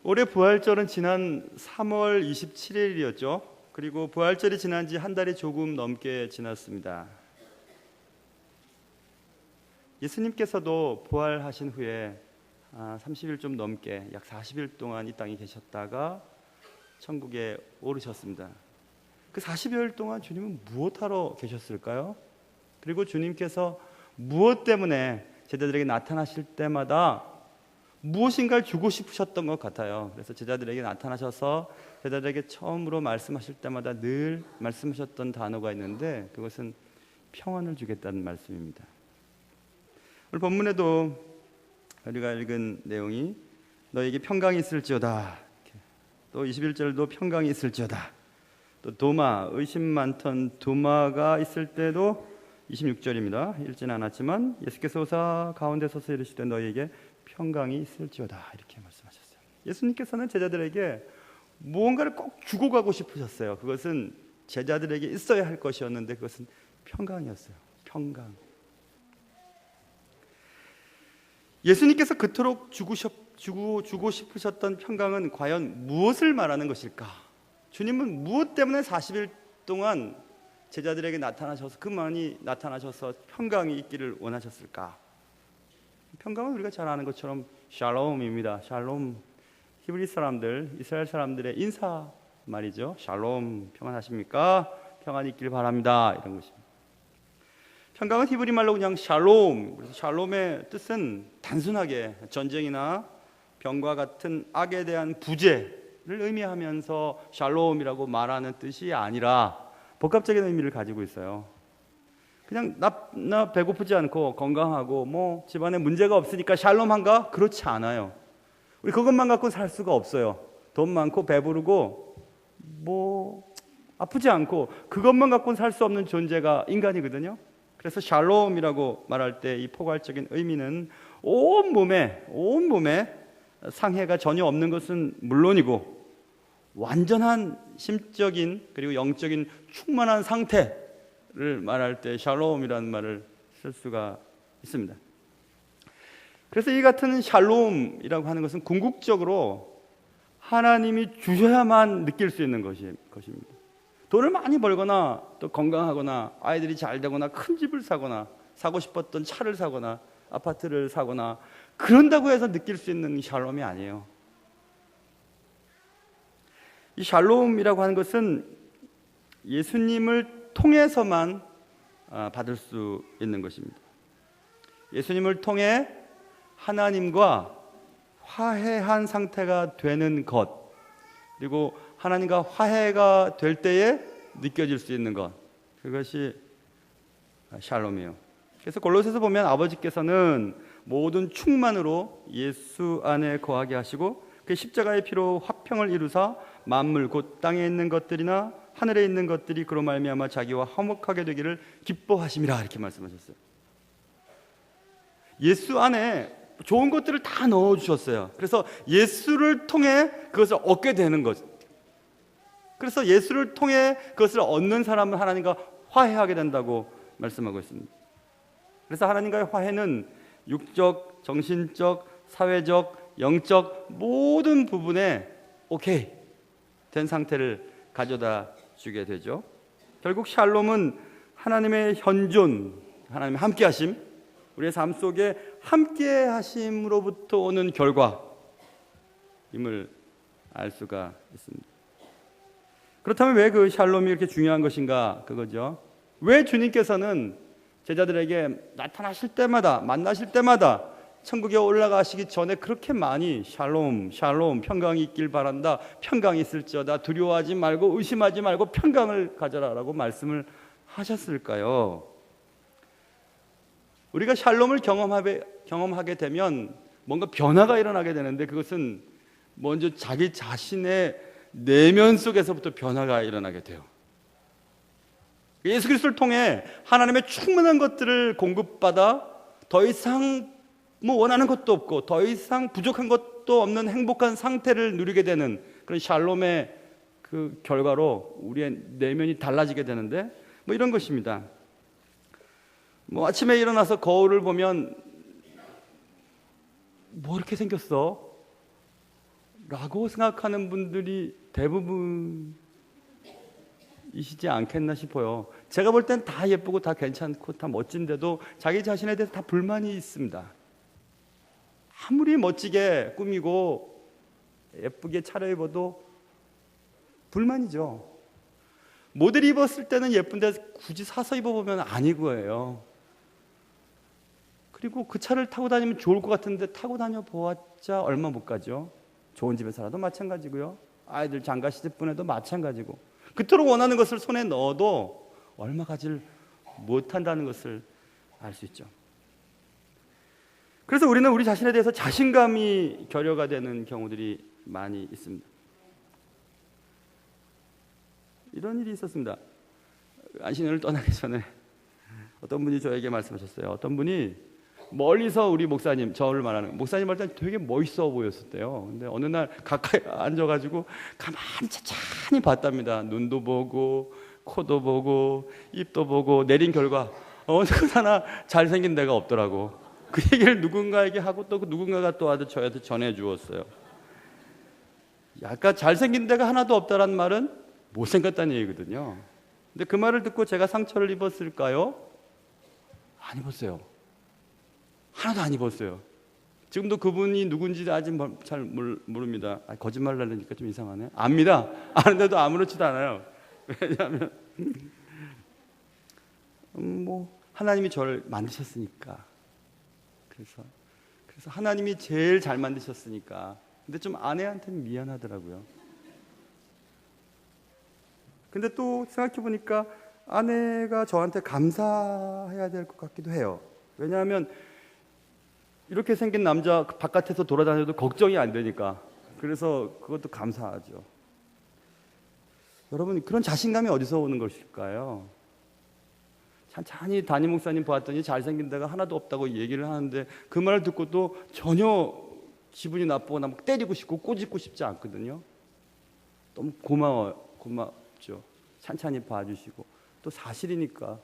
올해 부활절은 지난 3월 27일이었죠. 그리고 부활절이 지난 지 한 달이 조금 넘게 지났습니다. 예수님께서도 부활하신 후에 30일 좀 넘게 약 40일 동안 이 땅에 계셨다가 천국에 오르셨습니다. 그 40여일 동안 주님은 무엇하러 계셨을까요? 그리고 주님께서 무엇 때문에 제자들에게 나타나실 때마다 무엇인가를 주고 싶으셨던 것 같아요. 그래서 제자들에게 나타나셔서 제자들에게 처음으로 말씀하실 때마다 늘 말씀하셨던 단어가 있는데 그것은 평안을 주겠다는 말씀입니다. 오늘 본문에도 우리가 읽은 내용이 너에게 평강이 있을지어다, 또 21절도 평강이 있을지어다, 또 도마, 의심 많던 도마가 있을 때도 26절입니다. 읽진 않았지만 예수께서 오사 가운데 서서 이르시되 너희에게 평강이 있을지어다 이렇게 말씀하셨어요. 예수님께서는 제자들에게 무언가를 꼭 주고 가고 싶으셨어요. 그것은 제자들에게 있어야 할 것이었는데 그것은 평강이었어요. 평강. 예수님께서 그토록 주고 싶으셨던 평강은 과연 무엇을 말하는 것일까? 주님은 무엇 때문에 40일 동안 제자들에게 나타나셔서 그만이 나타나셔서 평강이 있기를 원하셨을까? 평강은 우리가 잘 아는 것처럼 샬롬입니다. 샬롬, 히브리 사람들, 이스라엘 사람들의 인사 말이죠. 샬롬, 평안하십니까? 평안이 있길 바랍니다. 이런 것입니다. 평강은 히브리 말로 그냥 샬롬. 그래서 샬롬의 뜻은 단순하게 전쟁이나 병과 같은 악에 대한 부재를 의미하면서 샬롬이라고 말하는 뜻이 아니라 복합적인 의미를 가지고 있어요. 그냥 나 배고프지 않고 건강하고 뭐 집안에 문제가 없으니까 샬롬한가? 그렇지 않아요. 우리 그것만 갖고 살 수가 없어요. 돈 많고 배부르고 뭐 아프지 않고 그것만 갖고는 살 수 없는 존재가 인간이거든요. 그래서 샬롬이라고 말할 때 이 포괄적인 의미는 온 몸에 상해가 전혀 없는 것은 물론이고 완전한 심적인 그리고 영적인 충만한 상태를 말할 때 샬롬이라는 말을 쓸 수가 있습니다. 그래서 이 같은 샬롬이라고 하는 것은 궁극적으로 하나님이 주셔야만 느낄 수 있는 것입니다. 돈을 많이 벌거나 또 건강하거나 아이들이 잘 되거나 큰 집을 사거나 사고 싶었던 차를 사거나 아파트를 사거나 그런다고 해서 느낄 수 있는 샬롬이 아니에요. 이 샬롬이라고 하는 것은 예수님을 통해서만 받을 수 있는 것입니다. 예수님을 통해 하나님과 화해한 상태가 되는 것, 그리고 하나님과 화해가 될 때에 느껴질 수 있는 것, 그것이 샬롬이에요. 그래서 골로새서 보면 아버지께서는 모든 충만으로 예수 안에 거하게 하시고 그 십자가의 피로 화평을 이루사 만물 곧 땅에 있는 것들이나 하늘에 있는 것들이 그로 말미암아 자기와 화목하게 되기를 기뻐하심이라 이렇게 말씀하셨어요. 예수 안에 좋은 것들을 다 넣어주셨어요. 그래서 예수를 통해 그것을 얻게 되는 것. 그래서 예수를 통해 그것을 얻는 사람은 하나님과 화해하게 된다고 말씀하고 있습니다. 그래서 하나님과의 화해는 육적, 정신적, 사회적, 영적 모든 부분에 오케이 된 상태를 가져다 주게 되죠. 결국 샬롬은 하나님의 현존, 하나님의 함께하심, 우리의 삶 속에 함께하심으로부터 오는 결과임을 알 수가 있습니다. 그렇다면 왜 그 샬롬이 이렇게 중요한 것인가? 그거죠. 왜 주님께서는 제자들에게 나타나실 때마다 만나실 때마다 천국에 올라가시기 전에 그렇게 많이 샬롬, 샬롬, 평강이 있길 바란다, 평강이 있을지어다, 두려워하지 말고 의심하지 말고 평강을 가져라라고 말씀을 하셨을까요? 우리가 샬롬을 경험하게 되면 뭔가 변화가 일어나게 되는데 그것은 먼저 자기 자신의 내면 속에서부터 변화가 일어나게 돼요. 예수 그리스도를 통해 하나님의 충만한 것들을 공급받아 더 이상 원하는 것도 없고 더 이상 부족한 것도 없는 행복한 상태를 누리게 되는 그런 샬롬의 그 결과로 우리의 내면이 달라지게 되는데 이런 것입니다. 아침에 일어나서 거울을 보면 뭐 이렇게 생겼어? 라고 생각하는 분들이 대부분이시지 않겠나 싶어요. 제가 볼 땐 다 예쁘고 다 괜찮고 다 멋진데도 자기 자신에 대해서 다 불만이 있습니다. 아무리 멋지게 꾸미고 예쁘게 차려입어도 불만이죠. 모델이 입었을 때는 예쁜데 굳이 사서 입어보면 아니고예요. 그리고 그 차를 타고 다니면 좋을 것 같은데 타고 다녀 보았자 얼마 못 가죠. 좋은 집에 살아도 마찬가지고요. 아이들 장가 시집 보내도 마찬가지고, 그토록 원하는 것을 손에 넣어도 얼마 가지를 못한다는 것을 알 수 있죠. 그래서 우리는 우리 자신에 대해서 자신감이 결여가 되는 경우들이 많이 있습니다. 이런 일이 있었습니다. 안신년을 떠나기 전에 어떤 분이 저에게 말씀하셨어요. 어떤 분이 멀리서 우리 목사님, 저를 말하는 목사님 할 때 되게 멋있어 보였었대요. 근데 어느 날 가까이 앉아가지고 가만히 찬찬히 봤답니다. 눈도 보고 코도 보고 입도 보고 내린 결과 어느 하나 잘생긴 데가 없더라고. 그 얘기를 누군가에게 하고 또 누군가가 또 아주 저한테 전해 주었어요. 약간 잘생긴 데가 하나도 없다란 말은 못생겼다는 얘기거든요. 근데 그 말을 듣고 제가 상처를 입었을까요? 안 입었어요. 하나도 안 입었어요. 지금도 그분이 누군지 아직 잘 모릅니다. 거짓말 하려니까 좀 이상하네. 압니다. 아는데도 아무렇지도 않아요. 왜냐하면 하나님이 저를 만드셨으니까. 그래서 하나님이 제일 잘 만드셨으니까. 근데 좀 아내한테는 미안하더라고요. 근데 또 생각해 보니까 아내가 저한테 감사해야 될 것 같기도 해요. 왜냐하면 이렇게 생긴 남자 바깥에서 돌아다녀도 걱정이 안 되니까. 그래서 그것도 감사하죠. 여러분, 그런 자신감이 어디서 오는 것일까요? 찬찬히 담임 목사님 보았더니 잘생긴 데가 하나도 없다고 얘기를 하는데 그 말을 듣고 또 전혀 기분이 나쁘거나 막 때리고 싶고 꼬집고 싶지 않거든요. 너무 고맙죠. 찬찬히 봐주시고 또 사실이니까.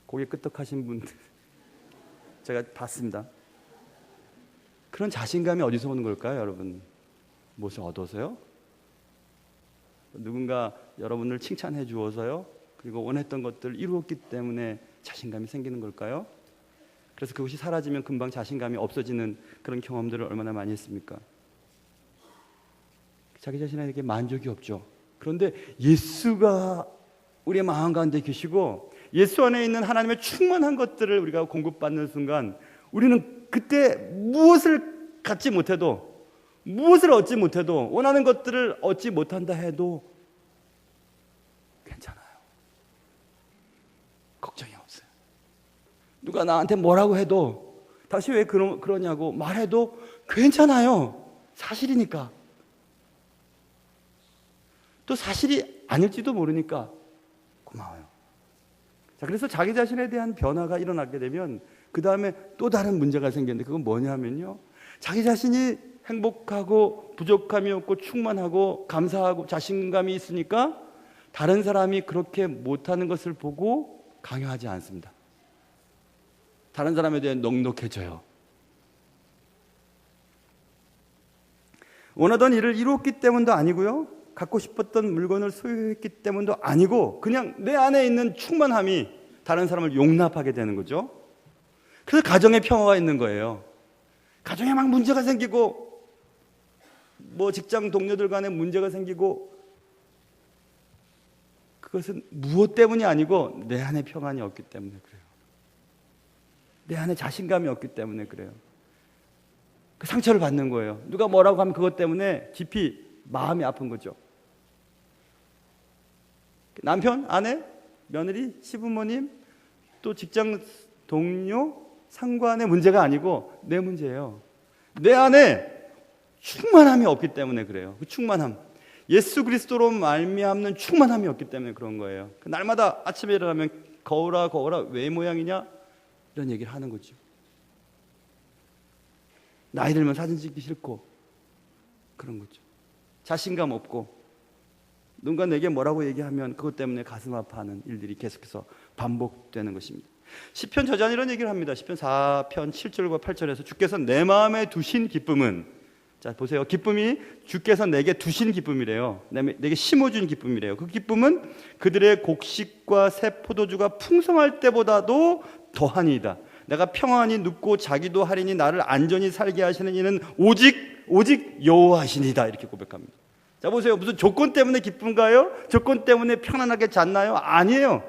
고개 끄덕하신 분들 제가 봤습니다. 그런 자신감이 어디서 오는 걸까요, 여러분? 무엇을 얻어서요? 누군가 여러분을 칭찬해 주어서요? 그리고 원했던 것들을 이루었기 때문에 자신감이 생기는 걸까요? 그래서 그것이 사라지면 금방 자신감이 없어지는 그런 경험들을 얼마나 많이 했습니까? 자기 자신에게 만족이 없죠. 그런데 예수가 우리의 마음 가운데 계시고 예수 안에 있는 하나님의 충만한 것들을 우리가 공급받는 순간 우리는 그때 무엇을 갖지 못해도, 무엇을 얻지 못해도, 원하는 것들을 얻지 못한다 해도 괜찮아요. 걱정이 없어요. 누가 나한테 뭐라고 해도, 다시 왜 그러냐고 말해도 괜찮아요. 사실이니까. 또 사실이 아닐지도 모르니까 고마워요. 자, 그래서 자기 자신에 대한 변화가 일어나게 되면 그 다음에 또 다른 문제가 생겼는데 그건 뭐냐면요, 자기 자신이 행복하고 부족함이 없고 충만하고 감사하고 자신감이 있으니까 다른 사람이 그렇게 못하는 것을 보고 강요하지 않습니다. 다른 사람에 대해 넉넉해져요. 원하던 일을 이루었기 때문도 아니고요, 갖고 싶었던 물건을 소유했기 때문도 아니고 그냥 내 안에 있는 충만함이 다른 사람을 용납하게 되는 거죠. 그래서 가정에 평화가 있는 거예요. 가정에 막 문제가 생기고 직장 동료들 간에 문제가 생기고 그것은 무엇 때문이 아니고 내 안에 평안이 없기 때문에 그래요. 내 안에 자신감이 없기 때문에 그래요. 그 상처를 받는 거예요. 누가 뭐라고 하면 그것 때문에 깊이 마음이 아픈 거죠. 남편, 아내, 며느리, 시부모님, 또 직장 동료, 상관의 문제가 아니고 내 문제예요. 내 안에 충만함이 없기 때문에 그래요. 그 충만함, 예수 그리스도로 말미암는 충만함이 없기 때문에 그런 거예요. 날마다 아침에 일어나면 거울아 왜 모양이냐 이런 얘기를 하는 거죠. 나이 들면 사진 찍기 싫고 그런 거죠. 자신감 없고 누군가 내게 뭐라고 얘기하면 그것 때문에 가슴 아파하는 일들이 계속해서 반복되는 것입니다. 시편 저자는 이런 얘기를 합니다. 시편 4편 7절과 8절에서 주께서 내 마음에 두신 기쁨은 자, 보세요. 기쁨이 주께서 내게 두신 기쁨이래요. 내게 심어준 기쁨이래요. 그 기쁨은 그들의 곡식과 새 포도주가 풍성할 때보다도 더하니이다. 내가 평안히 눕고 자기도 하리니 나를 안전히 살게 하시는 이는 오직 여호와시니이다. 이렇게 고백합니다. 자, 보세요. 무슨 조건 때문에 기쁜가요? 조건 때문에 편안하게 잤나요? 아니에요.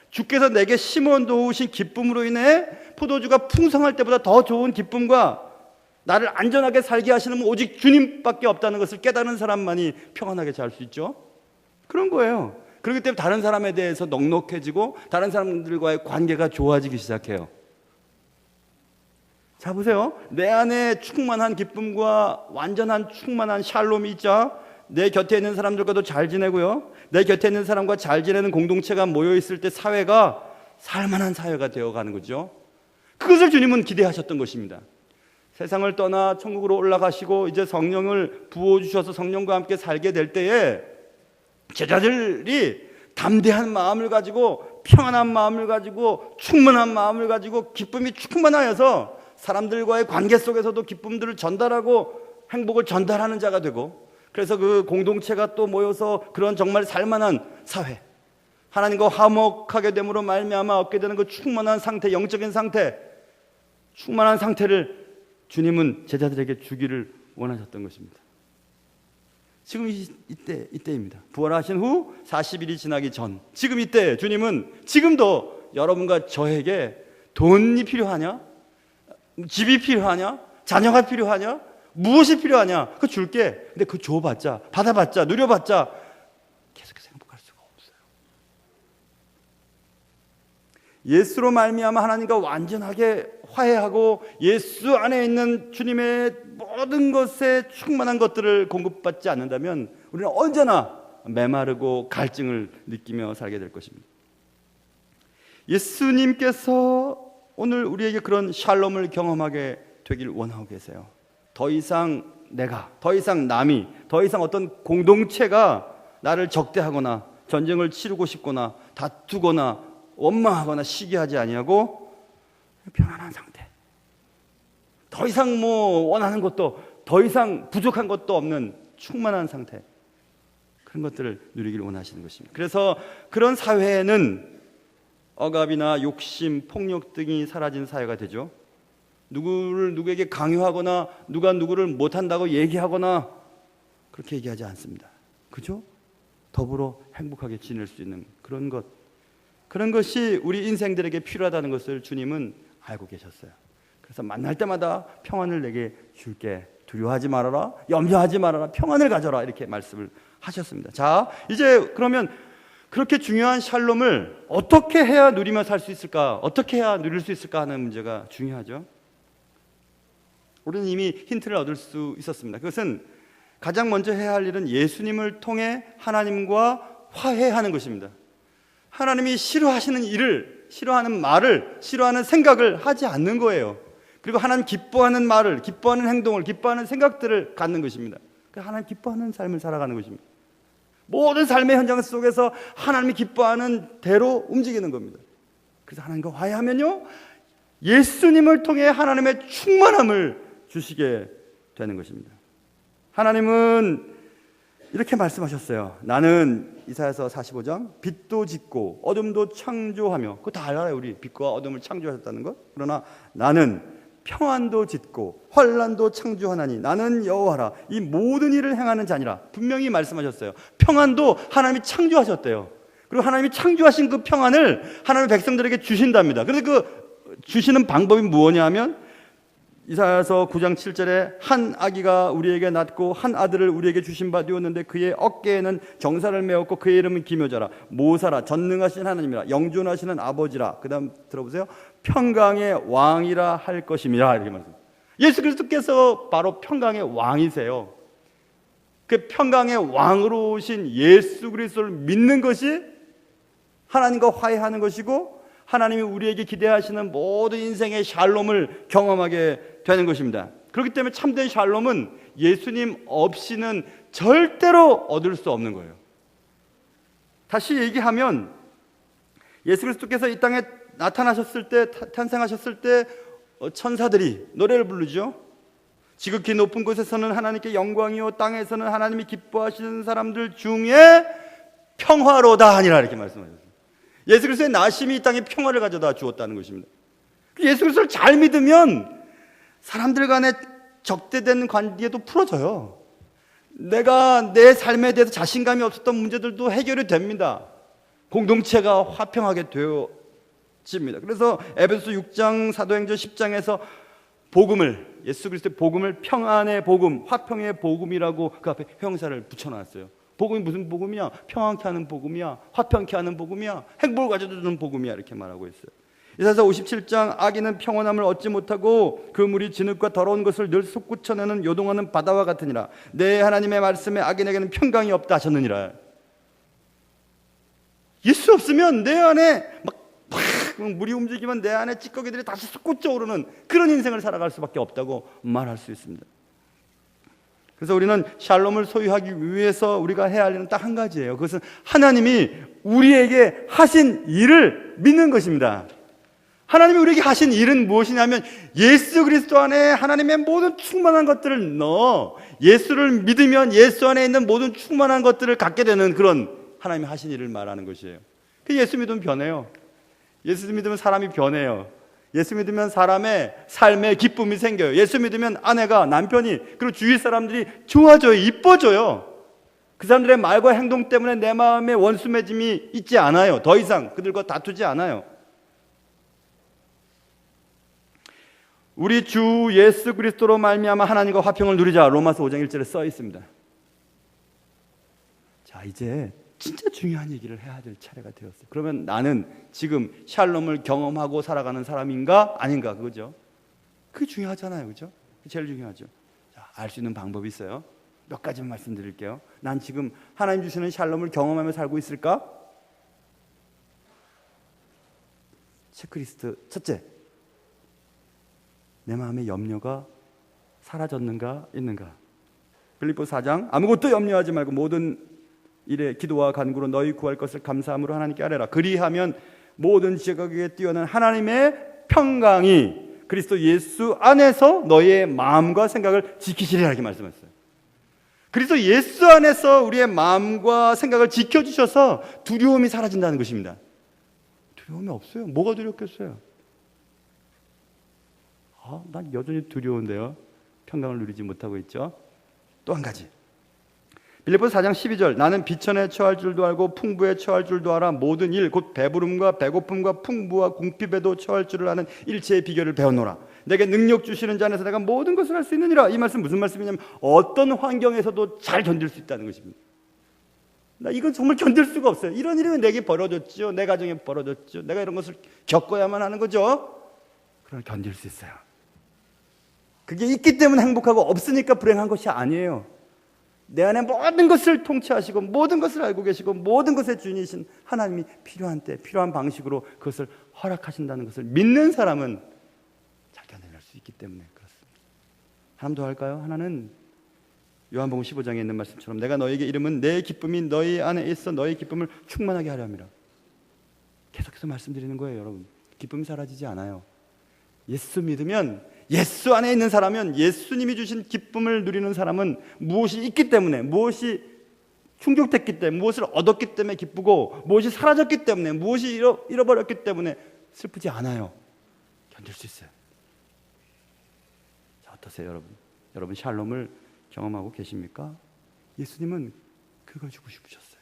주께서 내게 심어 놓으신 기쁨으로 인해 포도주가 풍성할 때보다 더 좋은 기쁨과 나를 안전하게 살게 하시는 오직 주님밖에 없다는 것을 깨달은 사람만이 평안하게 잘 수 있죠. 그런 거예요. 그렇기 때문에 다른 사람에 대해서 넉넉해지고 다른 사람들과의 관계가 좋아지기 시작해요. 자, 보세요. 내 안에 충만한 기쁨과 완전한 충만한 샬롬이 있죠. 내 곁에 있는 사람들과도 잘 지내고요. 내 곁에 있는 사람과 잘 지내는 공동체가 모여있을 때 사회가 살만한 사회가 되어가는 거죠. 그것을 주님은 기대하셨던 것입니다. 세상을 떠나 천국으로 올라가시고 이제 성령을 부어주셔서 성령과 함께 살게 될 때에 제자들이 담대한 마음을 가지고 평안한 마음을 가지고 충만한 마음을 가지고 기쁨이 충만하여서 사람들과의 관계 속에서도 기쁨들을 전달하고 행복을 전달하는 자가 되고, 그래서 그 공동체가 또 모여서 그런 정말 살만한 사회, 하나님과 화목하게 됨으로 말미암아 얻게 되는 그 충만한 상태, 영적인 상태, 충만한 상태를 주님은 제자들에게 주기를 원하셨던 것입니다. 지금 이때입니다. 부활하신 후 40일이 지나기 전, 지금 이때 주님은 지금도 여러분과 저에게 돈이 필요하냐? 집이 필요하냐? 자녀가 필요하냐? 무엇이 필요하냐? 그거 줄게. 근데 그거 줘봤자, 받아봤자, 누려봤자 계속해서 행복할 수가 없어요. 예수로 말미암아 하나님과 완전하게 화해하고 예수 안에 있는 주님의 모든 것에 충만한 것들을 공급받지 않는다면 우리는 언제나 메마르고 갈증을 느끼며 살게 될 것입니다. 예수님께서 오늘 우리에게 그런 샬롬을 경험하게 되길 원하고 계세요. 더 이상 내가, 더 이상 남이, 더 이상 어떤 공동체가 나를 적대하거나 전쟁을 치르고 싶거나 다투거나 원망하거나 시기하지 아니하고 편안한 상태, 더 이상 원하는 것도 더 이상 부족한 것도 없는 충만한 상태, 그런 것들을 누리기를 원하시는 것입니다. 그래서 그런 사회에는 억압이나 욕심, 폭력 등이 사라진 사회가 되죠. 누구에게 강요하거나 누가 누구를 못한다고 얘기하거나 그렇게 얘기하지 않습니다. 그죠? 더불어 행복하게 지낼 수 있는 그런 것이 우리 인생들에게 필요하다는 것을 주님은 알고 계셨어요. 그래서 만날 때마다 평안을 내게 줄게, 두려워하지 말아라, 염려하지 말아라, 평안을 가져라, 이렇게 말씀을 하셨습니다. 자, 이제 그러면 그렇게 중요한 샬롬을 어떻게 해야 누리며 살 수 있을까, 어떻게 해야 누릴 수 있을까 하는 문제가 중요하죠. 우리는 이미 힌트를 얻을 수 있었습니다. 그것은 가장 먼저 해야 할 일은 예수님을 통해 하나님과 화해하는 것입니다. 하나님이 싫어하시는 일을, 싫어하는 말을, 싫어하는 생각을 하지 않는 거예요. 그리고 하나님 기뻐하는 말을, 기뻐하는 행동을, 기뻐하는 생각들을 갖는 것입니다. 하나님 기뻐하는 삶을 살아가는 것입니다. 모든 삶의 현장 속에서 하나님이 기뻐하는 대로 움직이는 겁니다. 그래서 하나님과 화해하면요, 예수님을 통해 하나님의 충만함을 주시게 되는 것입니다. 하나님은 이렇게 말씀하셨어요. 나는, 이사야서 45장, 빛도 짓고 어둠도 창조하며, 그거 다 알아요. 우리 빛과 어둠을 창조하셨다는 것. 그러나 나는 평안도 짓고 환난도 창조하나니 나는 여호와라. 이 모든 일을 행하는 자니라. 분명히 말씀하셨어요. 평안도 하나님이 창조하셨대요. 그리고 하나님이 창조하신 그 평안을 하나님의 백성들에게 주신답니다. 그래서 그 주시는 방법이 무엇이냐 하면 이사야서 9장 7절에 한 아기가 우리에게 낳고 한 아들을 우리에게 주신 바 되었는데 그의 어깨에는 정사를 메었고 그의 이름은 기묘자라, 모사라, 전능하신 하나님이라, 영존하시는 아버지라. 그 다음 들어보세요. 평강의 왕이라 할 것임이라. 이렇게 말씀합니다. 예수 그리스도께서 바로 평강의 왕이세요. 그 평강의 왕으로 오신 예수 그리스도를 믿는 것이 하나님과 화해하는 것이고, 하나님이 우리에게 기대하시는 모든 인생의 샬롬을 경험하게 되는 것입니다. 그렇기 때문에 참된 샬롬은 예수님 없이는 절대로 얻을 수 없는 거예요. 다시 얘기하면 예수 그리스도께서 이 땅에 나타나셨을 때, 탄생하셨을 때 천사들이 노래를 부르죠. 지극히 높은 곳에서는 하나님께 영광이요 땅에서는 하나님이 기뻐하시는 사람들 중에 평화로다 하니라 이렇게 말씀하셨습니다. 예수 그리스도의 나심이 이 땅에 평화를 가져다 주었다는 것입니다. 예수 그리스도를 잘 믿으면 사람들 간의 적대된 관계도 풀어져요. 내가 내 삶에 대해서 자신감이 없었던 문제들도 해결이 됩니다. 공동체가 화평하게 되어집니다. 그래서 에베소 6장 사도행전 10장에서 복음을, 예수 그리스도의 복음을 평안의 복음, 화평의 복음이라고 그 앞에 형사를 붙여놨어요. 복음이 무슨 복음이야? 평안케 하는 복음이야, 화평케 하는 복음이야, 행복을 가져다주는 복음이야 이렇게 말하고 있어요. 이사야서 57장 악인은 평온함을 얻지 못하고 그 물이 진흙과 더러운 것을 늘 솟구쳐내는 요동하는 바다와 같으니라. 내 하나님의 말씀에 악인에게는 평강이 없다 하셨느니라. 예수 없으면 내 안에 막 물이 움직이면 내 안에 찌꺼기들이 다시 솟구쳐 오르는 그런 인생을 살아갈 수밖에 없다고 말할 수 있습니다. 그래서 우리는 샬롬을 소유하기 위해서 우리가 해야 할 일은 딱 한 가지예요. 그것은 하나님이 우리에게 하신 일을 믿는 것입니다. 하나님이 우리에게 하신 일은 무엇이냐면 예수 그리스도 안에 하나님의 모든 충만한 것들을 넣어 예수를 믿으면 예수 안에 있는 모든 충만한 것들을 갖게 되는 그런 하나님이 하신 일을 말하는 것이에요. 그 예수 믿으면 변해요. 예수 믿으면 사람이 변해요. 예수 믿으면 사람의 삶에 기쁨이 생겨요. 예수 믿으면 아내가, 남편이, 그리고 주위 사람들이 좋아져요. 이뻐져요. 그 사람들의 말과 행동 때문에 내 마음에 원수 맺음이 있지 않아요. 더 이상 그들과 다투지 않아요. 우리 주 예수 그리스도로 말미암아 하나님과 화평을 누리자. 로마서 5장 1절에 써 있습니다. 자, 이제 진짜 중요한 얘기를 해야 될 차례가 되었어요. 그러면 나는 지금 샬롬을 경험하고 살아가는 사람인가 아닌가, 그거죠? 그게 중요하잖아요, 그죠? 제일 중요하죠. 자, 알 수 있는 방법이 있어요. 몇 가지만 말씀드릴게요. 난 지금 하나님 주시는 샬롬을 경험하며 살고 있을까? 체크리스트 첫째, 내 마음의 염려가 사라졌는가 있는가? 빌립보서 4장 아무것도 염려하지 말고 모든 일에 기도와 간구로 너희 구할 것을 감사함으로 하나님께 아뢰라. 그리하면 모든 지각에 뛰어난 하나님의 평강이 그리스도 예수 안에서 너희의 마음과 생각을 지키시리라 이렇게 말씀하셨어요. 그리스도 예수 안에서 우리의 마음과 생각을 지켜주셔서 두려움이 사라진다는 것입니다. 두려움이 없어요. 뭐가 두렵겠어요? 난 여전히 두려운데요. 평강을 누리지 못하고 있죠. 또 한 가지, 빌립보서 4장 12절 나는 비천에 처할 줄도 알고 풍부에 처할 줄도 알아 모든 일 곧 배부름과 배고픔과 풍부와 궁핍에도 처할 줄을 아는 일체의 비결을 배워노라. 내게 능력 주시는 자 안에서 내가 모든 것을 할 수 있느니라. 이 말씀 무슨 말씀이냐면 어떤 환경에서도 잘 견딜 수 있다는 것입니다. 나 이건 정말 견딜 수가 없어요. 이런 일이 내게 벌어졌죠. 내 가정에 벌어졌죠. 내가 이런 것을 겪어야만 하는 거죠. 그러나 견딜 수 있어요. 그게 있기 때문에 행복하고 없으니까 불행한 것이 아니에요. 내 안에 모든 것을 통치하시고 모든 것을 알고 계시고 모든 것의 주인이신 하나님이 필요한 때 필요한 방식으로 그것을 허락하신다는 것을 믿는 사람은 잘 견뎌낼 수 있기 때문에 그렇습니다. 하나 더 할까요? 하나는 요한복음 15장에 있는 말씀처럼 내가 너에게 이름은 내 기쁨이 너희 안에 있어 너희 기쁨을 충만하게 하려 함이라. 계속해서 말씀드리는 거예요. 여러분, 기쁨이 사라지지 않아요. 예수 믿으면, 예수 안에 있는 사람은, 예수님이 주신 기쁨을 누리는 사람은 무엇이 있기 때문에, 무엇이 충족됐기 때문에, 무엇을 얻었기 때문에 기쁘고, 무엇이 사라졌기 때문에, 무엇이 잃어버렸기 때문에 슬프지 않아요. 견딜 수 있어요. 자, 어떠세요, 여러분? 여러분 샬롬을 경험하고 계십니까? 예수님은 그걸 주고 싶으셨어요.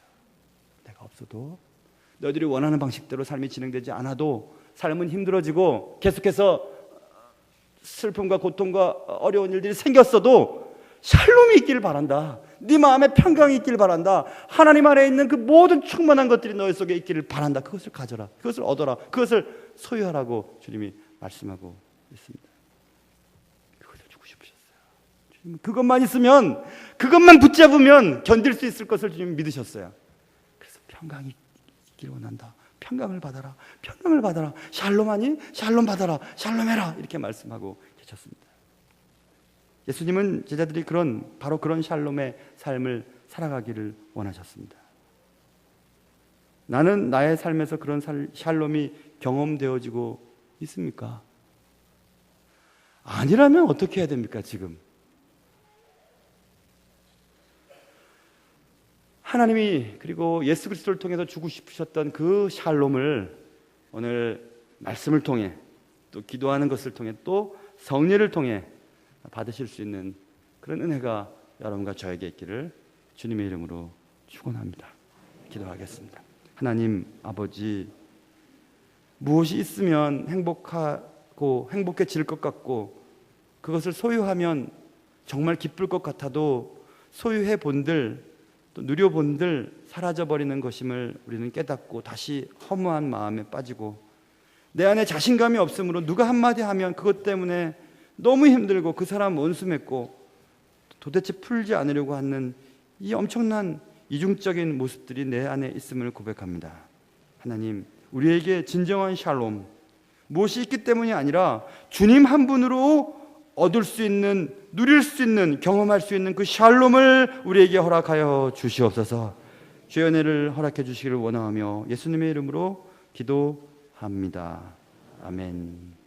내가 없어도, 너희들이 원하는 방식대로 삶이 진행되지 않아도, 삶은 힘들어지고 계속해서 슬픔과 고통과 어려운 일들이 생겼어도 샬롬이 있기를 바란다. 네 마음에 평강이 있기를 바란다. 하나님 안에 있는 그 모든 충만한 것들이 너희 속에 있기를 바란다. 그것을 가져라. 그것을 얻어라. 그것을 소유하라고 주님이 말씀하고 있습니다. 그것을 주고 싶으셨어요. 주님은 그것만 있으면, 그것만 붙잡으면 견딜 수 있을 것을 주님이 믿으셨어요. 그래서 평강이 있기를 원한다. 평강을 받아라. 평강을 받아라. 샬롬하니? 샬롬 받아라. 샬롬해라. 이렇게 말씀하고 계셨습니다. 예수님은 제자들이 바로 그런 샬롬의 삶을 살아가기를 원하셨습니다. 나는 나의 삶에서 그런 샬롬이 경험되어지고 있습니까? 아니라면 어떻게 해야 됩니까? 지금 하나님이 그리고 예수 그리스도를 통해서 주고 싶으셨던 그 샬롬을 오늘 말씀을 통해 또 기도하는 것을 통해 또 성례를 통해 받으실 수 있는 그런 은혜가 여러분과 저에게 있기를 주님의 이름으로 축원합니다. 기도하겠습니다. 하나님 아버지, 무엇이 있으면 행복하고 행복해질 것 같고 그것을 소유하면 정말 기쁠 것 같아도 소유해 본들 또 누려본들 사라져버리는 것임을 우리는 깨닫고 다시 허무한 마음에 빠지고 내 안에 자신감이 없으므로 누가 한마디 하면 그것 때문에 너무 힘들고 그 사람 원수 맺고 도대체 풀지 않으려고 하는 이 엄청난 이중적인 모습들이 내 안에 있음을 고백합니다. 하나님, 우리에게 진정한 샬롬, 무엇이 있기 때문이 아니라 주님 한 분으로 얻을 수 있는, 누릴 수 있는, 경험할 수 있는 그 샬롬을 우리에게 허락하여 주시옵소서. 주의 은혜를 허락해 주시기를 원하며 예수님의 이름으로 기도합니다. 아멘.